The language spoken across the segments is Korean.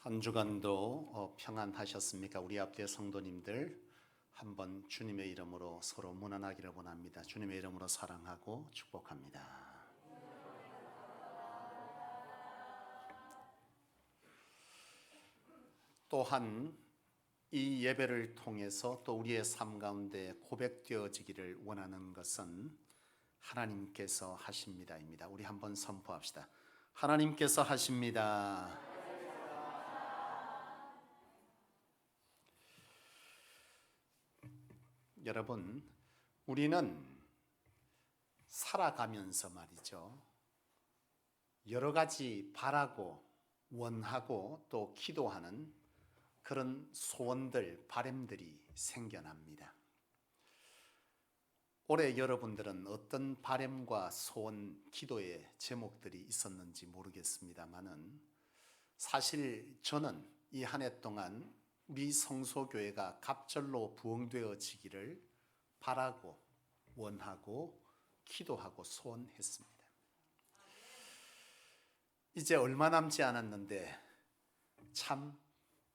한 주간도 평안하셨습니까? 우리 앞뒤의 성도님들 한번 주님의 이름으로 서로 문안하기를 원합니다. 주님의 이름으로 사랑하고 축복합니다. 또한 이 예배를 통해서 또 우리의 삶 가운데 고백되어지기를 원하는 것은 하나님께서 하십니다입니다. 우리 한번 선포합시다. 하나님께서 하십니다. 여러분, 우리는 살아가면서 말이죠, 여러 가지 바라고 원하고 또 기도하는 그런 소원들, 바람들이 생겨납니다. 올해 여러분들은 어떤 바람과 소원, 기도의 제목들이 있었는지 모르겠습니다만은 사실 저는 이 한 해 동안 우리 성소교회가 갑절로 부흥되어지기를 바라고 원하고 기도하고 소원했습니다. 이제 얼마 남지 않았는데 참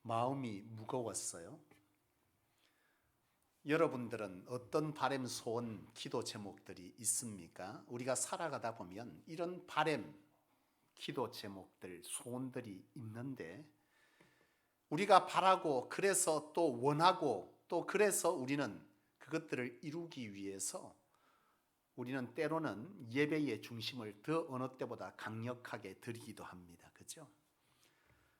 마음이 무거웠어요. 여러분들은 어떤 바람, 소원, 기도 제목들이 있습니까? 우리가 살아가다 보면 이런 바람, 기도 제목들, 소원들이 있는데 우리가 바라고 그래서 또 원하고 또 그래서 우리는 그것들을 이루기 위해서 우리는 때로는 예배의 중심을 더 어느 때보다 강력하게 드리기도 합니다. 그죠?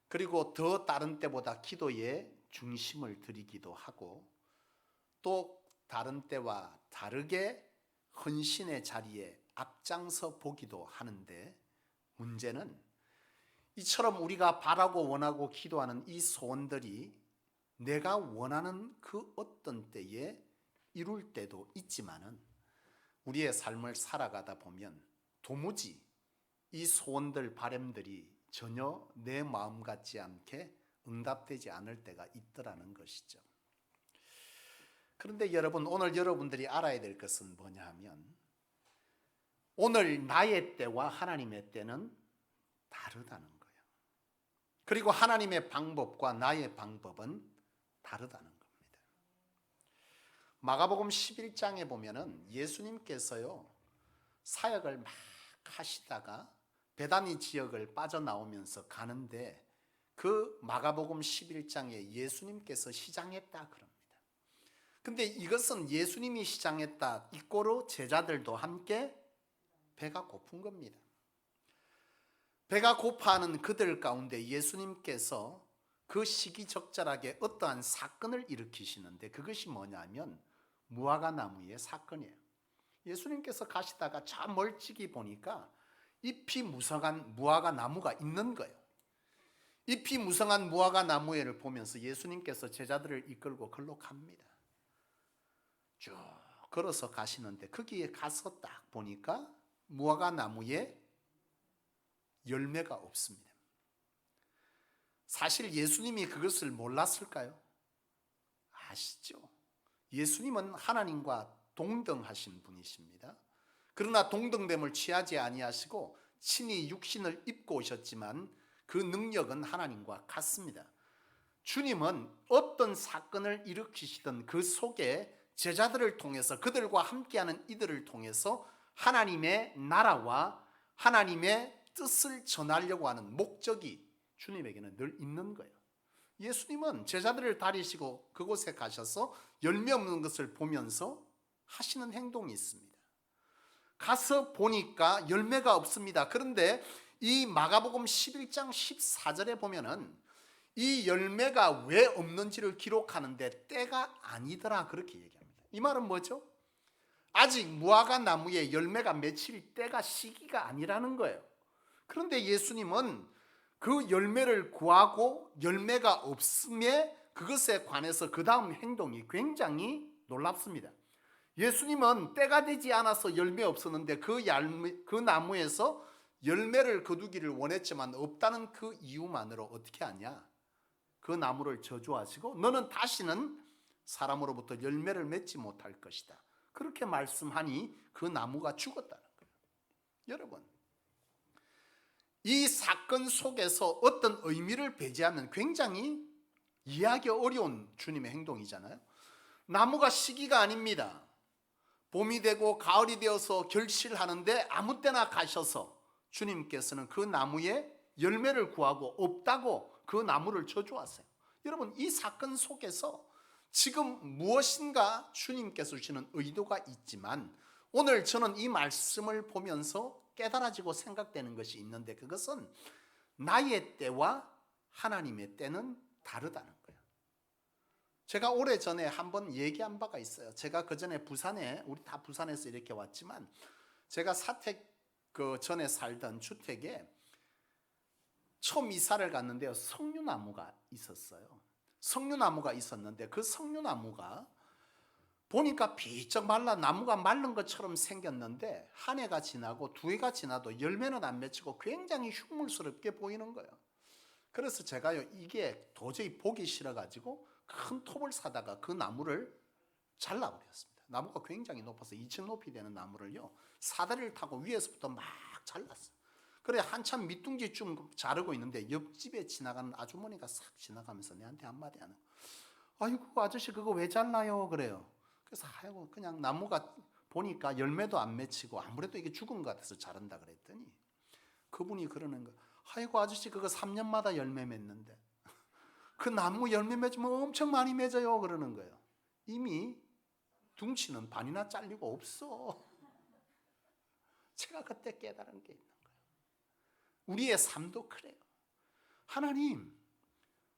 그리고 더 다른 때보다 기도의 중심을 드리기도 하고 또 다른 때와 다르게 헌신의 자리에 앞장서 보기도 하는데 문제는 이처럼 우리가 바라고 원하고 기도하는 이 소원들이 내가 원하는 그 어떤 때에 이룰 때도 있지만은 우리의 삶을 살아가다 보면 도무지 이 소원들, 바람들이 전혀 내 마음 같지 않게 응답되지 않을 때가 있더라는 것이죠. 그런데 여러분, 오늘 여러분들이 알아야 될 것은 뭐냐 하면 오늘 나의 때와 하나님의 때는 다르다는 거예요. 그리고 하나님의 방법과 나의 방법은 다르다는 겁니다. 마가복음 11장에 보면은 예수님께서요 사역을 막 하시다가 베다니 지역을 빠져나오면서 가는데 그 마가복음 11장에 예수님께서 시장했다 그럽니다. 근데 이것은 예수님이 시장했다 이꼬로 제자들도 함께 배가 고픈 겁니다. 배가 고파하는 그들 가운데 예수님께서 그 시기적절하게 어떠한 사건을 일으키시는데 그것이 뭐냐면 무화과나무의 사건이에요. 예수님께서 가시다가 저 멀찍이 보니까 잎이 무성한 무화과나무가 있는 거예요. 잎이 무성한 무화과나무를 보면서 예수님께서 제자들을 이끌고 걸로 갑니다. 쭉 걸어서 가시는데 거기에 가서 딱 보니까 무화과나무에 열매가 없습니다. 사실 예수님이 그것을 몰랐을까요? 아시죠? 예수님은 하나님과 동등하신 분이십니다. 그러나 동등됨을 취하지 아니하시고 친히 육신을 입고 오셨지만 그 능력은 하나님과 같습니다. 주님은 어떤 사건을 일으키시던 그 속에 제자들을 통해서 그들과 함께하는 이들을 통해서 하나님의 나라와 하나님의 뜻을 전하려고 하는 목적이 주님에게는 늘 있는 거예요. 예수님은 제자들을 다리시고 그곳에 가셔서 열매 없는 것을 보면서 하시는 행동이 있습니다. 가서 보니까 열매가 없습니다. 그런데 이 마가복음 11장 14절에 보면은 이 열매가 왜 없는지를 기록하는데 때가 아니더라 그렇게 얘기합니다. 이 말은 뭐죠? 아직 무화과 나무에 열매가 맺힐 때가 시기가 아니라는 거예요. 그런데 예수님은 그 열매를 구하고 열매가 없음에 그것에 관해서 그 다음 행동이 굉장히 놀랍습니다. 예수님은 때가 되지 않아서 열매 없었는데 그 나무에서 열매를 거두기를 원했지만 없다는 그 이유만으로 어떻게 하냐? 그 나무를 저주하시고 너는 다시는 사람으로부터 열매를 맺지 못할 것이다. 그렇게 말씀하니 그 나무가 죽었다는 거예요. 여러분, 이 사건 속에서 어떤 의미를 배제하면 굉장히 이해하기 어려운 주님의 행동이잖아요. 나무가 시기가 아닙니다. 봄이 되고 가을이 되어서 결실하는데 아무 때나 가셔서 주님께서는 그 나무에 열매를 구하고 없다고 그 나무를 저주하세요. 여러분, 이 사건 속에서 지금 무엇인가 주님께서 주시는 의도가 있지만, 오늘 저는 이 말씀을 보면서 깨달아지고 생각되는 것이 있는데, 그것은 나의 때와 하나님의 때는 다르다는 거예요. 제가 오래전에 한번 얘기한 바가 있어요. 제가 그전에 부산에, 우리 다 부산에서 이렇게 왔지만, 제가 사택 그 전에 살던 주택에 처음 이사를 갔는데요, 석류나무가 있었어요. 석류나무가 있었는데 그 석류나무가 보니까 비쩍 말라 나무가 마른 것처럼 생겼는데, 한 해가 지나고 두 해가 지나도 열매는 안 맺히고 굉장히 흉물스럽게 보이는 거예요. 그래서 제가요, 이게 도저히 보기 싫어가지고 큰 톱을 사다가 그 나무를 잘라버렸습니다. 나무가 굉장히 높아서 2층 높이 되는 나무를요, 사다리를 타고 위에서부터 막 잘랐어요. 그래 한참 밑둥지쯤 자르고 있는데 옆집에 지나가는 아주머니가 싹 지나가면서 내한테 한마디 하는 거예요. 아이고 아저씨 그거 왜 잘라요? 그래요. 그래서 아이고 그냥 나무가 보니까 열매도 안 맺히고 아무래도 이게 죽은 것 같아서 자른다 그랬더니 그분이 그러는 거예요. 아이고 아저씨 그거 3년마다 열매 맺는데 그 나무 열매 맺으면 엄청 많이 맺어요. 그러는 거예요. 이미 둥치는 반이나 잘리고 없어. 제가 그때 깨달은 게 있는 거예요. 우리의 삶도 그래요. 하나님,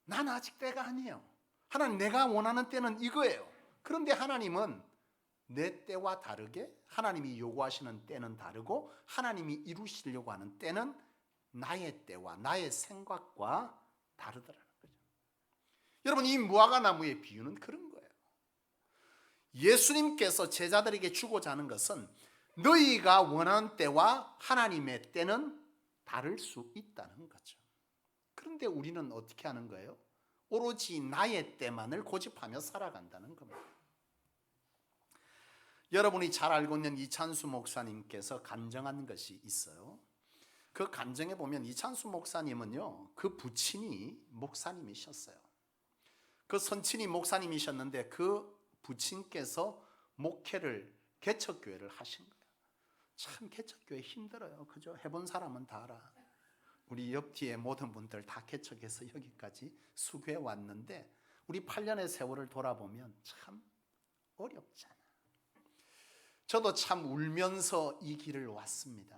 난 아직 때가 아니에요. 하나님, 내가 원하는 때는 이거예요. 그런데 하나님은 내 때와 다르게 하나님이 요구하시는 때는 다르고 하나님이 이루시려고 하는 때는 나의 때와 나의 생각과 다르더라는 거죠. 여러분, 이 무화과나무의 비유는 그런 거예요. 예수님께서 제자들에게 주고자 하는 것은 너희가 원하는 때와 하나님의 때는 다를 수 있다는 거죠. 그런데 우리는 어떻게 하는 거예요? 오로지 나의 때만을 고집하며 살아간다는 겁니다. 여러분이 잘 알고 있는 이찬수 목사님께서 간증한 것이 있어요. 그 간증에 보면 이찬수 목사님은요, 그 부친이 목사님이셨어요. 그 선친이 목사님이셨는데 그 부친께서 목회를 개척교회를 하신 거예요. 참 개척교회 힘들어요. 그죠? 해본 사람은 다 알아. 우리 옆뒤에 모든 분들 다 개척해서 여기까지 수교해 왔는데 우리 8년의 세월을 돌아보면 참 어렵잖아. 저도 참 울면서 이 길을 왔습니다.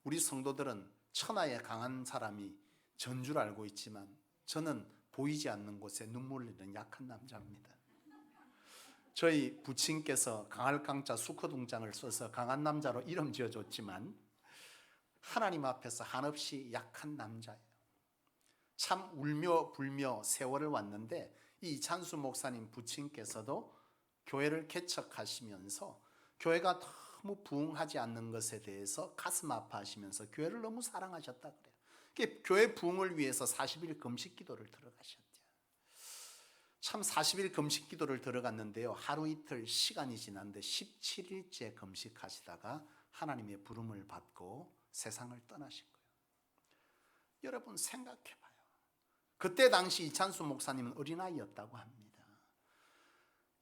우리 성도들은 천하에 강한 사람이 전 줄 알고 있지만 저는 보이지 않는 곳에 눈물 흘리는 약한 남자입니다. 저희 부친께서 강할 강자 수컷웅장을 써서 강한 남자로 이름 지어줬지만 하나님 앞에서 한없이 약한 남자예요. 참 울며 불며 세월을 왔는데 이 이찬수 목사님 부친께서도 교회를 개척하시면서 교회가 너무 부흥하지 않는 것에 대해서 가슴 아파하시면서 교회를 너무 사랑하셨다 그래요. 교회 부흥을 위해서 40일 금식 기도를 들어가셨대요. 참 40일 금식 기도를 들어갔는데요, 하루 이틀 시간이 지났는데 17일째 금식하시다가 하나님의 부름을 받고 세상을 떠나신 거예요. 여러분 생각해봐요. 그때 당시 이찬수 목사님은 어린아이였다고 합니다.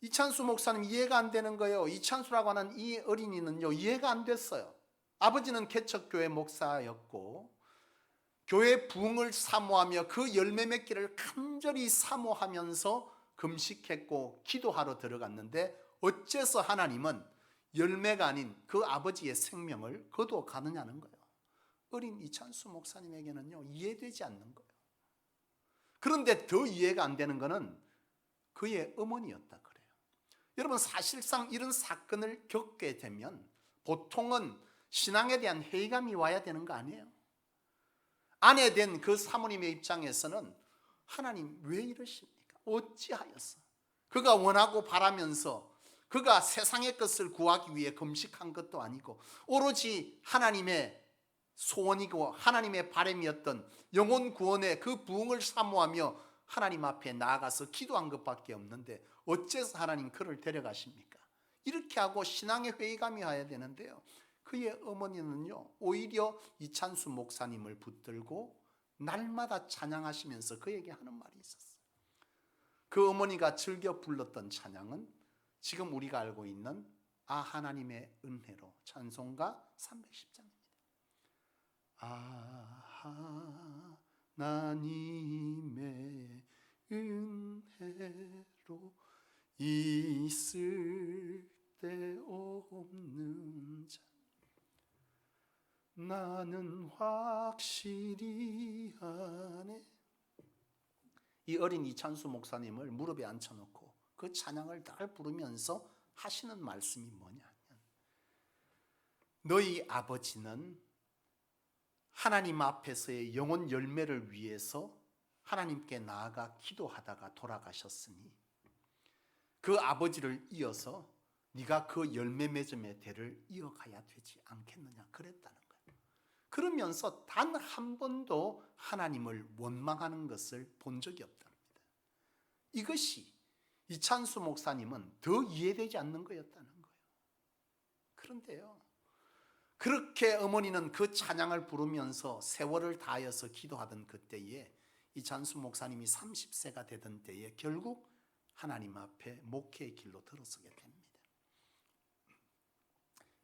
이찬수 목사님 이해가 안 되는 거예요. 이찬수라고 하는 이 어린이는요, 이해가 안 됐어요. 아버지는 개척교회 목사였고 교회 부흥을 사모하며 그 열매 맺기를 간절히 사모하면서 금식했고 기도하러 들어갔는데 어째서 하나님은 열매가 아닌 그 아버지의 생명을 거둬가느냐는 거예요. 어린 이찬수 목사님에게는요, 이해되지 않는 거예요. 그런데 더 이해가 안 되는 것은 그의 어머니였다 그래요. 여러분 사실상 이런 사건을 겪게 되면 보통은 신앙에 대한 회의감이 와야 되는 거 아니에요? 아내 된 그 사모님의 입장에서는 하나님 왜 이러십니까? 어찌하였어? 그가 원하고 바라면서 그가 세상의 것을 구하기 위해 금식한 것도 아니고 오로지 하나님의 소원이고 하나님의 바람이었던 영혼 구원의 그 부흥을 사모하며 하나님 앞에 나아가서 기도한 것밖에 없는데 어째서 하나님 그를 데려가십니까? 이렇게 하고 신앙의 회의감이 와야 되는데요, 그의 어머니는요, 오히려 이찬수 목사님을 붙들고 날마다 찬양하시면서 그에게 하는 말이 있었어요. 그 어머니가 즐겨 불렀던 찬양은 지금 우리가 알고 있는 아 하나님의 은혜로 찬송가 310장입니다. 아 하나님의 은혜로 있을 데 없는 자 나는 확실히 아네. 이 어린 이찬수 목사님을 무릎에 앉혀놓고 그 찬양을 늘 부르면서 하시는 말씀이 뭐냐면, 너희 아버지는 하나님 앞에서의 영혼 열매를 위해서 하나님께 나아가 기도하다가 돌아가셨으니 그 아버지를 이어서 네가 그 열매 맺음의 대를 이어가야 되지 않겠느냐 그랬다는 거예요. 그러면서 단 한 번도 하나님을 원망하는 것을 본 적이 없답니다. 이것이 이찬수 목사님은 더 이해되지 않는 거였다는 거예요. 그런데요, 그렇게 어머니는 그 찬양을 부르면서 세월을 다하여서 기도하던 그때에 이찬수 목사님이 30세가 되던 때에 결국 하나님 앞에 목회의 길로 들어서게 됩니다.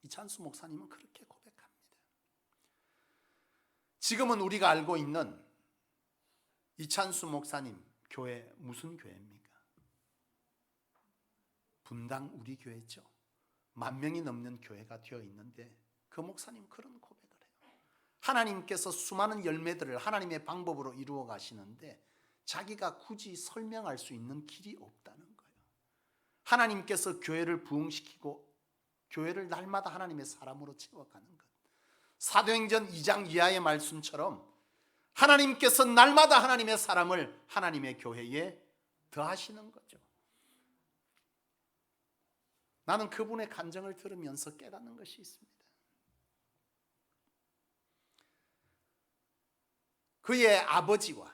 이찬수 목사님은 그렇게 고백합니다. 지금은 우리가 알고 있는 이찬수 목사님 교회 무슨 교회입니까? 분당 우리 교회죠. 10,000명이 넘는 교회가 되어 있는데 그 목사님 그런 고백을 해요. 하나님께서 수많은 열매들을 하나님의 방법으로 이루어 가시는데 자기가 굳이 설명할 수 있는 길이 없다는 거예요. 하나님께서 교회를 부흥시키고 교회를 날마다 하나님의 사람으로 채워가는 것. 사도행전 2장 이하의 말씀처럼 하나님께서 날마다 하나님의 사람을 하나님의 교회에 더하시는 거죠. 나는 그분의 간증을 들으면서 깨닫는 것이 있습니다. 그의 아버지와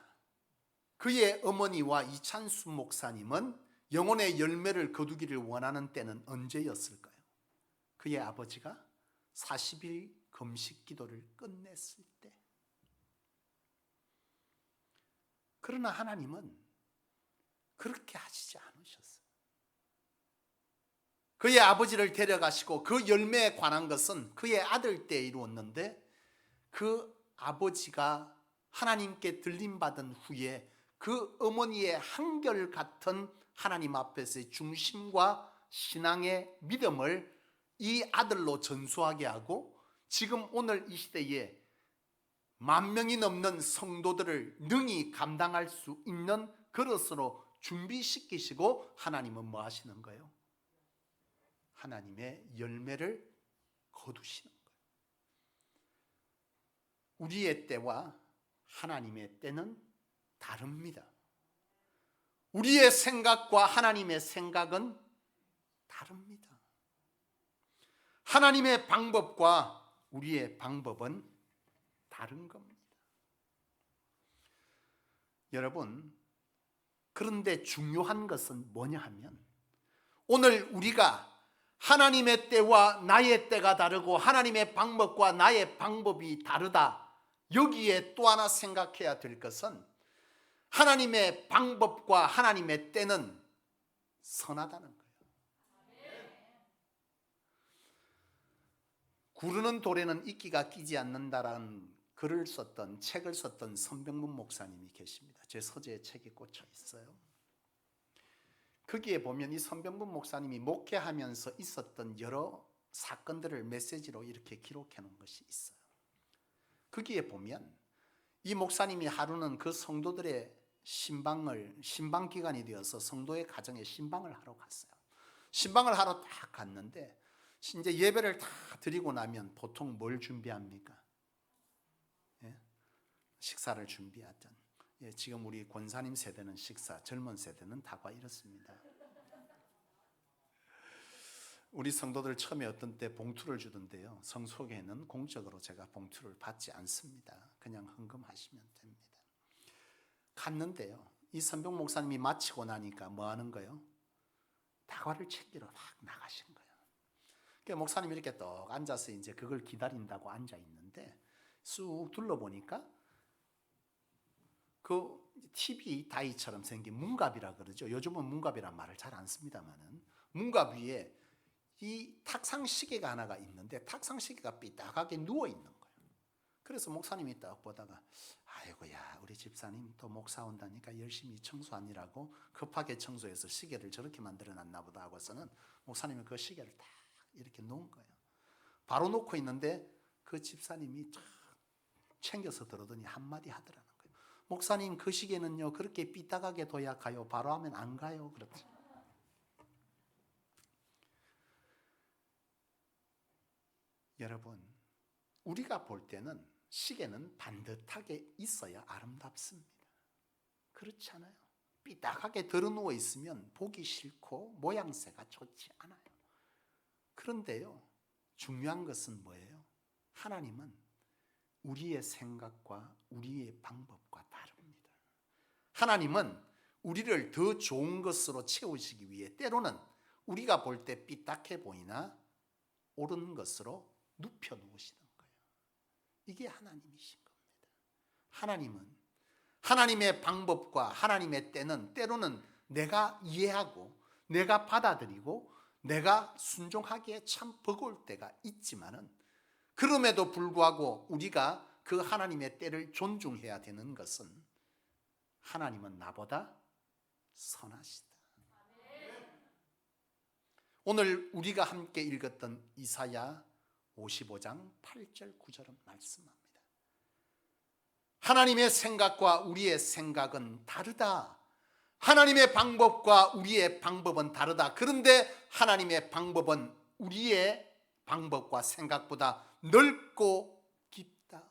그의 어머니와 이찬수 목사님은 영혼의 열매를 거두기를 원하는 때는 언제였을까요? 그의 아버지가 40일 금식 기도를 끝냈을 때. 그러나 하나님은 그렇게 하시지 않으셨어요. 그의 아버지를 데려가시고 그 열매에 관한 것은 그의 아들 때에 이루었는데 그 아버지가 하나님께 들림받은 후에 그 어머니의 한결같은 하나님 앞에서의 중심과 신앙의 믿음을 이 아들로 전수하게 하고 지금 오늘 이 시대에 10,000명이 넘는 성도들을 능히 감당할 수 있는 그릇으로 준비시키시고 하나님은 뭐 하시는 거예요? 하나님의 열매를 거두시는 거예요. 우리의 때와 하나님의 때는 다릅니다. 우리의 생각과 하나님의 생각은 다릅니다. 하나님의 방법과 우리의 방법은 다른 겁니다. 여러분, 그런데 중요한 것은 뭐냐 하면 오늘 우리가 하나님의 때와 나의 때가 다르고 하나님의 방법과 나의 방법이 다르다. 여기에 또 하나 생각해야 될 것은 하나님의 방법과 하나님의 때는 선하다는 거예요. 구르는 돌에는 이끼가 끼지 않는다라는 글을 썼던 책을 썼던 선병문 목사님이 계십니다. 제 서재에 책이 꽂혀 있어요. 거기에 보면 이 선병문 목사님이 목회하면서 있었던 여러 사건들을 메시지로 이렇게 기록해 놓은 것이 있어요. 거기에 보면 이 목사님이 하루는 그 성도들의 신방 기간이 되어서 성도의 가정에 신방을 하러 갔어요. 신방을 하러 딱 갔는데 이제 예배를 다 드리고 나면 보통 뭘 준비합니까? 예? 식사를 준비하던. 예, 지금 우리 권사님 세대는 식사, 젊은 세대는 다과 이렇습니다. 우리 성도들 처음에 어떤 때 봉투를 주던데요. 성소교회는 공적으로 제가 봉투를 받지 않습니다. 그냥 헌금하시면 됩니다. 갔는데요. 이 선병 목사님이 마치고 나니까 뭐 하는 거예요? 다과를 챙기러 막 나가신 거예요. 목사님이 이렇게 떡 앉아서 이제 그걸 기다린다고 앉아 있는데 쑥 둘러보니까 그 TV 다이처럼 생긴 문갑이라 그러죠. 요즘은 문갑이란 말을 잘 안 씁니다만은 문갑 위에 이 탁상 시계가 하나가 있는데 탁상 시계가 삐딱하게 누워 있는 거예요. 그래서 목사님이 딱 보다가 아이고야 우리 집사님 또 목사 온다니까 열심히 청소하느라고 급하게 청소해서 시계를 저렇게 만들어 놨나 보다 하고서는 목사님이 그 시계를 딱 이렇게 놓은 거예요. 바로 놓고 있는데 그 집사님이 쫙 챙겨서 들어더니 한마디 하더라는 거예요. 목사님 그 시계는요 그렇게 삐딱하게 둬야 가요. 바로 하면 안 가요. 그렇죠. 여러분 우리가 볼 때는 시계는 반듯하게 있어야 아름답습니다. 그렇지 않아요? 삐딱하게 들어누워 있으면 보기 싫고 모양새가 좋지 않아요. 그런데요 중요한 것은 뭐예요? 하나님은 우리의 생각과 우리의 방법과 다릅니다. 하나님은 우리를 더 좋은 것으로 채우시기 위해 때로는 우리가 볼 때 삐딱해 보이나 옳은 것으로 눕혀 놓으시는 거예요. 이게 하나님이신 겁니다. 하나님은 하나님의 방법과 하나님의 때는 때로는 내가 이해하고 내가 받아들이고 내가 순종하기에 참 버거울 때가 있지만은 그럼에도 불구하고 우리가 그 하나님의 때를 존중해야 되는 것은 하나님은 나보다 선하시다. 오늘 우리가 함께 읽었던 이사야 55장 8절 9절은 말씀합니다. 하나님의 생각과 우리의 생각은 다르다. 하나님의 방법과 우리의 방법은 다르다. 그런데 하나님의 방법은 우리의 방법과 생각보다 넓고 깊다.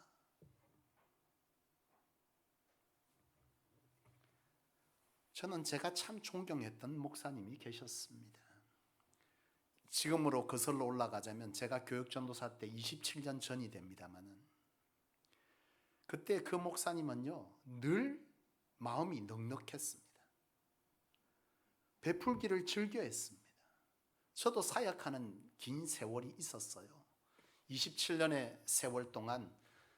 저는 제가 참 존경했던 목사님이 계셨습니다. 지금으로 거슬러 올라가자면 제가 교육전도사 때 27년 전이 됩니다만은 그때 그 목사님은요 늘 마음이 넉넉했습니다. 베풀기를 즐겨했습니다. 저도 사역하는 긴 세월이 있었어요. 27년의 세월 동안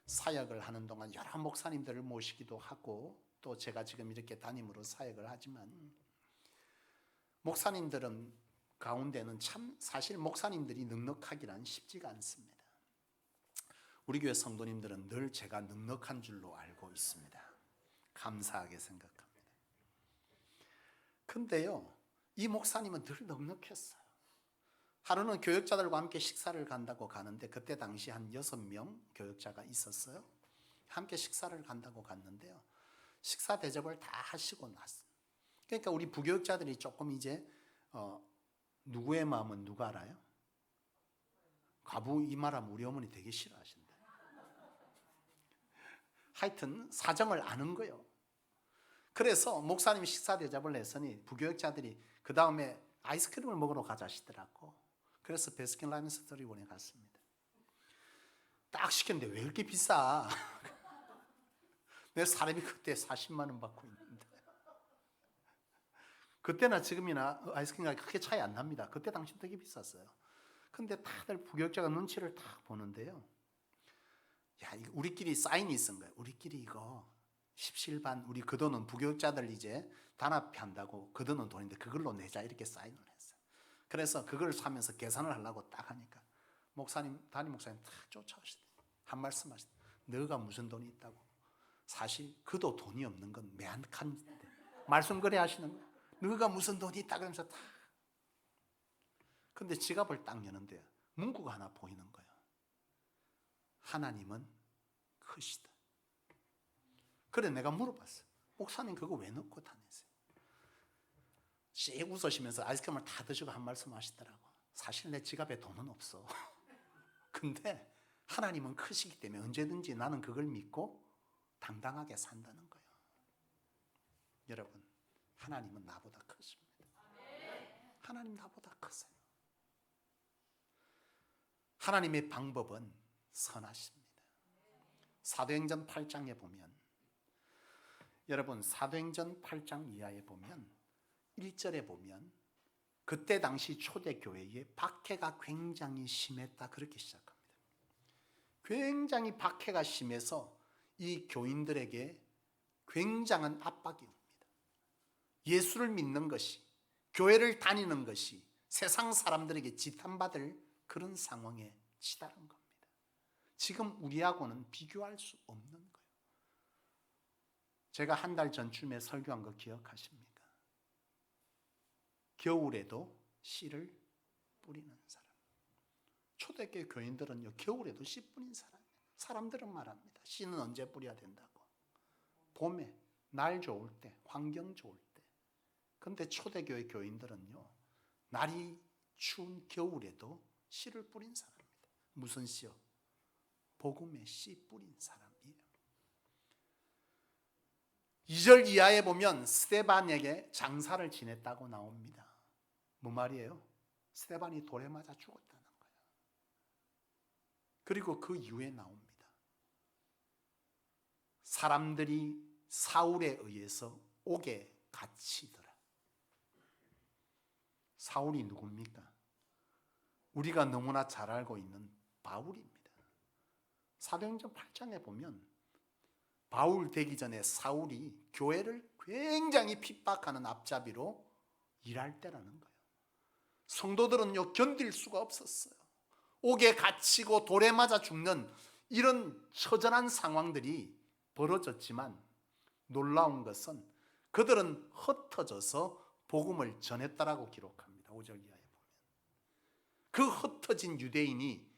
사역을 하는 동안 여러 목사님들을 모시기도 하고 또 제가 지금 이렇게 담임으로 사역을 하지만 목사님들은 가운데는 참 사실 목사님들이 넉넉하기란 쉽지가 않습니다. 우리 교회 성도님들은 늘 제가 넉넉한 줄로 알고 있습니다. 감사하게 생각합니다. 근데요 이 목사님은 늘 넉넉했어요. 하루는 교역자들과 함께 식사를 간다고 가는데 그때 당시 한 6명 교역자가 있었어요. 함께 식사를 간다고 갔는데요 식사 대접을 다 하시고 났어요. 그러니까 우리 부교역자들이 조금 이제 누구의 마음은 누가 알아요? 과부 이 말하면 우리 어머니 되게 싫어하신다. 하여튼 사정을 아는 거예요. 그래서 목사님이 식사 대접을 했으니 부교역자들이 그 다음에 아이스크림을 먹으러 가자시더라고. 그래서 베스킨라빈스 스토리원에 갔습니다. 딱 시켰는데 왜 이렇게 비싸? 내 사람이 그때 40만 원 받고 있는데 그때나 지금이나 아이스크림 가격이 크게 차이 안 납니다. 그때 당시 되게 비쌌어요. 근데 다들 부교역자가 눈치를 딱 보는데요 야 이거 우리끼리 사인이 있은 거예요. 우리끼리 이거 십실반 우리 그 돈은 부교역자들 이제 단합한다고 그 돈은 돈인데 그걸로 내자 이렇게 사인을 했어요. 그래서 그걸 사면서 계산을 하려고 딱 하니까 목사님 담임 목사님 딱 쫓아오시더니 한 말씀 하시더니 너가 무슨 돈이 있다고. 사실 그도 돈이 없는 건 매한칸인데 말씀 그래 하시는 거예요. 너가 무슨 돈이 있다 그러면서 딱. 근데 지갑을 딱 여는데 문구가 하나 보이는 거예요. 하나님은 크시다. 그래 내가 물어봤어요. 목사님 그거 왜 넣고 다니세요? 씩 웃으시면서 아이스크림을 다 드시고 한 말씀 하시더라고. 사실 내 지갑에 돈은 없어. 근데 하나님은 크시기 때문에 언제든지 나는 그걸 믿고 당당하게 산다는 거예요. 여러분 하나님은 나보다 크십니다. 하나님 나보다 크세요. 하나님의 방법은 선하십니다. 사도행전 8장에 보면 여러분 사도행전 8장 이하에 보면 1절에 보면 그때 당시 초대교회에 박해가 굉장히 심했다, 그렇게 시작합니다. 굉장히 박해가 심해서 이 교인들에게 굉장한 압박이 옵니다. 예수를 믿는 것이, 교회를 다니는 것이 세상 사람들에게 지탄받을 그런 상황에 치달은 겁니다. 지금 우리하고는 비교할 수 없는 거예요. 제가 한 달 전쯤에 설교한 거 기억하십니까? 겨울에도 씨를 뿌리는 사람. 초대교회 교인들은요, 겨울에도 씨 뿌린 사람이에요. 사람들은 말합니다. 씨는 언제 뿌려야 된다고? 봄에, 날 좋을 때, 환경 좋을 때. 근데 초대교회 교인들은요, 날이 추운 겨울에도 씨를 뿌린 사람입니다. 무슨 씨요? 복음의 씨 뿌린 사람이에요. 2절 이하에 보면 스데반에게 장사를 지냈다고 나옵니다. 뭐 말이에요? 스데반이 돌에 맞아 죽었다는 거예요. 그리고 그 이후에 나옵니다. 사람들이 사울에 의해서 옥에 갇히더라. 사울이 누굽니까? 우리가 너무나 잘 알고 있는 바울입니다. 사도행전 8장에 보면 바울 되기 전에 사울이 교회를 굉장히 핍박하는 앞잡이로 일할 때라는 거예요. 성도들은요, 견딜 수가 없었어요. 옥에 갇히고 돌에 맞아 죽는 이런 처절한 상황들이 벌어졌지만 놀라운 것은 그들은 흩어져서 복음을 전했다라고 기록합니다. 5절 이하에 보면 그 흩어진 유대인이,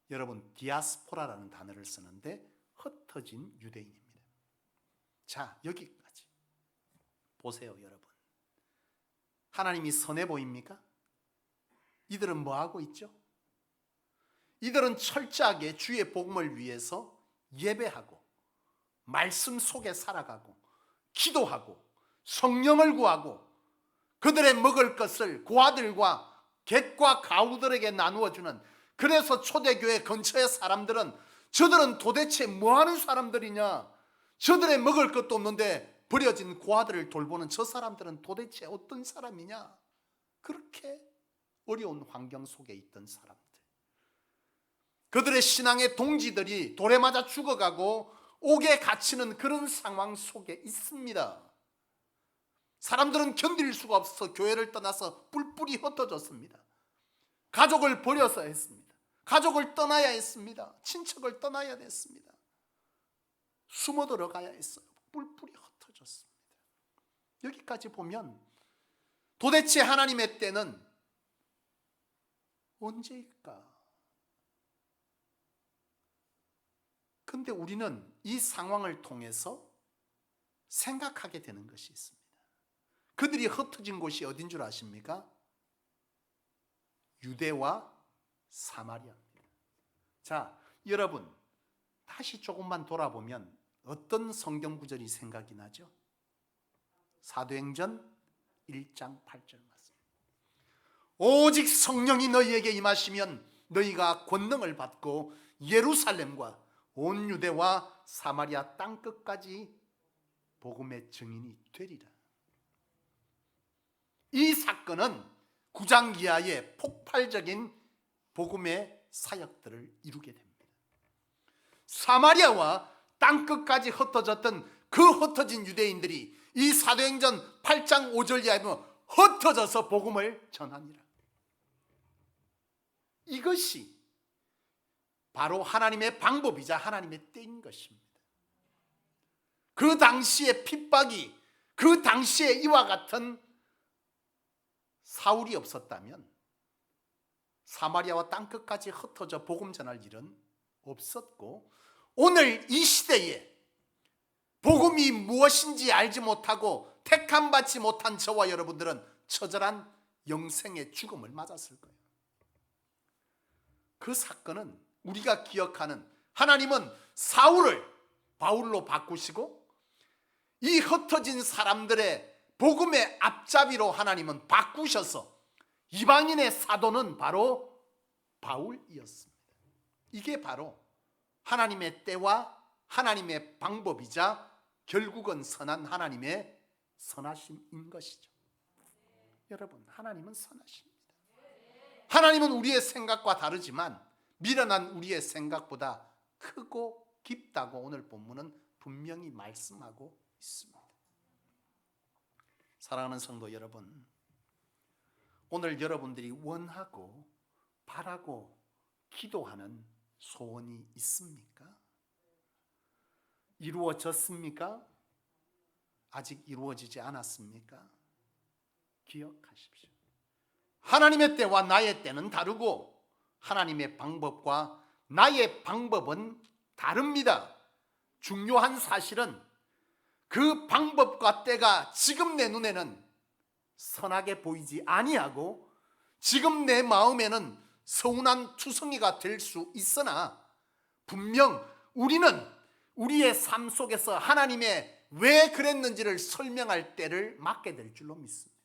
여러분 디아스포라라는 단어를 쓰는데 흩어진 유대인입니다. 자, 여기까지 보세요. 여러분, 하나님이 선해 보입니까? 이들은 뭐 하고 있죠? 이들은 철저하게 주의 복음을 위해서 예배하고 말씀 속에 살아가고 기도하고 성령을 구하고 그들의 먹을 것을 고아들과 객과 가우들에게 나누어 주는, 그래서 초대교회 근처의 사람들은 저들은 도대체 뭐하는 사람들이냐, 저들의 먹을 것도 없는데 버려진 고아들을 돌보는 저 사람들은 도대체 어떤 사람이냐, 그렇게 어려운 환경 속에 있던 사람들, 그들의 신앙의 동지들이 돌에 맞아 죽어가고 옥에 갇히는 그런 상황 속에 있습니다. 사람들은 견딜 수가 없어서 교회를 떠나서 뿔뿔이 흩어졌습니다. 가족을 버려서 했습니다. 가족을 떠나야 했습니다. 친척을 떠나야 됐습니다. 숨어 들어가야 했어요. 뿔뿔이 흩어졌습니다. 여기까지 보면 도대체 하나님의 때는 언제일까? 근데 우리는 이 상황을 통해서 생각하게 되는 것이 있습니다. 그들이 흩어진 곳이 어딘 줄 아십니까? 유대와 사마리아입니다. 자, 여러분 다시 조금만 돌아보면 어떤 성경 구절이 생각이 나죠? 사도행전 1장 8절 말씀. 오직 성령이 너희에게 임하시면 너희가 권능을 받고 예루살렘과 온 유대와 사마리아 땅끝까지 복음의 증인이 되리라. 이 사건은 9장 이하의 폭발적인 복음의 사역들을 이루게 됩니다. 사마리아와 땅끝까지 흩어졌던 그 흩어진 유대인들이 이 사도행전 8장 5절 이하에 보면 흩어져서 복음을 전하니라. 이것이 바로 하나님의 방법이자 하나님의 때인 것입니다. 그 당시의 핍박이, 그 당시에 이와 같은 사울이 없었다면 사마리아와 땅끝까지 흩어져 복음 전할 일은 없었고, 오늘 이 시대에 복음이 무엇인지 알지 못하고 택함 받지 못한 저와 여러분들은 처절한 영생의 죽음을 맞았을 거예요. 그 사건은 우리가 기억하는, 하나님은 사울을 바울로 바꾸시고 이 흩어진 사람들의 복음의 앞잡이로 하나님은 바꾸셔서 이방인의 사도는 바로 바울이었습니다. 이게 바로 하나님의 때와 하나님의 방법이자 결국은 선한 하나님의 선하심인 것이죠. 여러분, 하나님은 선하십니다. 하나님은 우리의 생각과 다르지만 미련한 우리의 생각보다 크고 깊다고 오늘 본문은 분명히 말씀하고 있습니다. 사랑하는 성도 여러분, 오늘 여러분들이 원하고 바라고 기도하는 소원이 있습니까? 이루어졌습니까? 아직 이루어지지 않았습니까? 기억하십시오. 하나님의 때와 나의 때는 다르고 하나님의 방법과 나의 방법은 다릅니다. 중요한 사실은 그 방법과 때가 지금 내 눈에는 선하게 보이지 아니하고 지금 내 마음에는 서운한 투성이가 될 수 있으나 분명 우리는 우리의 삶 속에서 하나님의 왜 그랬는지를 설명할 때를 맞게 될 줄로 믿습니다.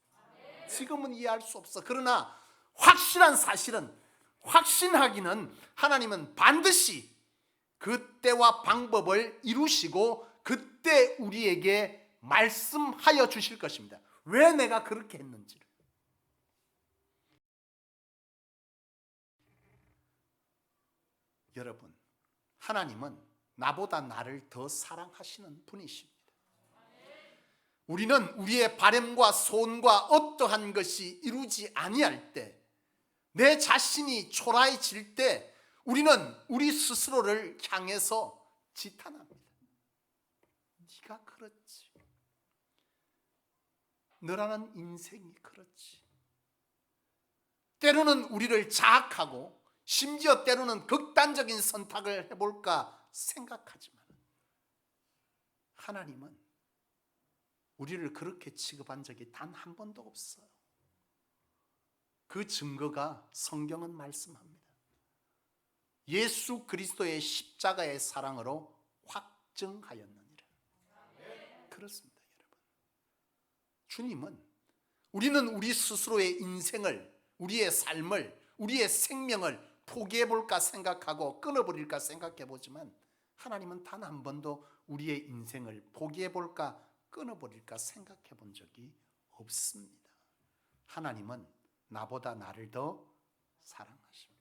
지금은 이해할 수 없어. 그러나 확실한 사실은, 확신하기는 하나님은 반드시 그 때와 방법을 이루시고 그때 우리에게 말씀하여 주실 것입니다. 왜 내가 그렇게 했는지를. 여러분, 하나님은 나보다 나를 더 사랑하시는 분이십니다. 우리는 우리의 바램과 소원과 어떠한 것이 이루지 아니할 때, 내 자신이 초라해질 때 우리는 우리 스스로를 향해서 지탄합니다. 네가 그렇지. 너라는 인생이 그렇지. 때로는 우리를 자학하고 심지어 때로는 극단적인 선택을 해볼까 생각하지만 하나님은 우리를 그렇게 취급한 적이 단 한 번도 없어요. 그 증거가 성경은 말씀합니다. 예수 그리스도의 십자가의 사랑으로 확증하였느니라. 그렇습니다, 여러분. 주님은 우리는 우리 스스로의 인생을, 우리의 삶을, 우리의 생명을 포기해볼까 생각하고 끊어버릴까 생각해보지만 하나님은 단 한 번도 우리의 인생을 포기해볼까 끊어버릴까 생각해본 적이 없습니다. 하나님은 나보다 나를 더 사랑하십니다.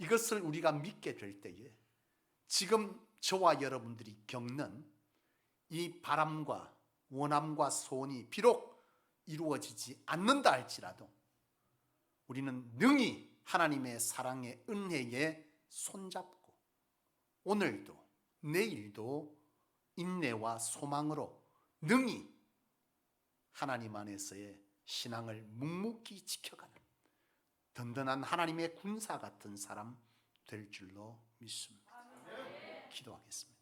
이것을 우리가 믿게 될 때에 지금 저와 여러분들이 겪는 이 바람과 원함과 소원이 비록 이루어지지 않는다 할지라도 우리는 능히 하나님의 사랑의 은혜에 손잡고 오늘도 내일도 인내와 소망으로 능히 하나님 안에서의 신앙을 묵묵히 지켜가는 든든한 하나님의 군사 같은 사람 될 줄로 믿습니다. 기도하겠습니다.